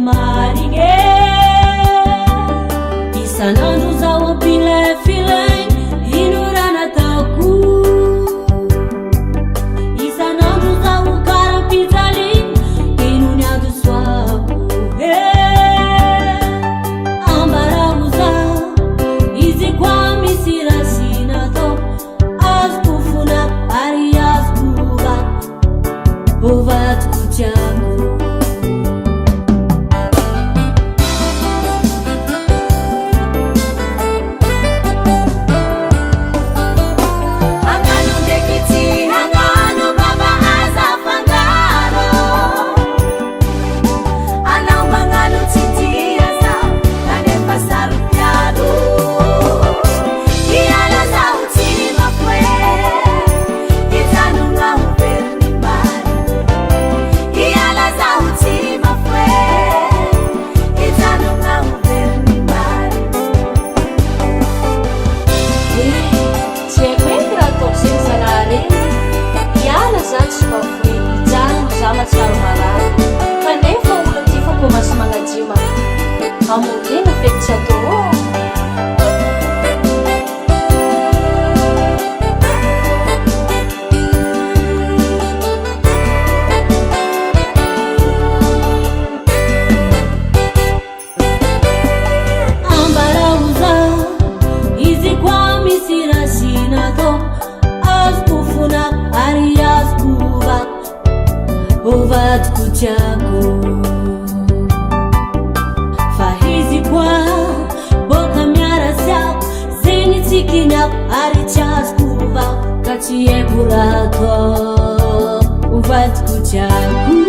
marigny isanandro zao ampilefileny ino raha nataoko isanandro zao karam-pijaliny ino ny adosoako ambaraho zao izy koa misy rasina atao azoko fona ary azoko vato vatoko tiako kanefa olo ty fa ko masy magnajioma amodena fety tsy atao ambaraho zao izy koa misy rasina atao azoko fona ary azoko vatoko tiako fa izy koa boka miarasiako zegny tsikiniako ary tsy azoko vako ka tsy haiko raha atao vatoko tiako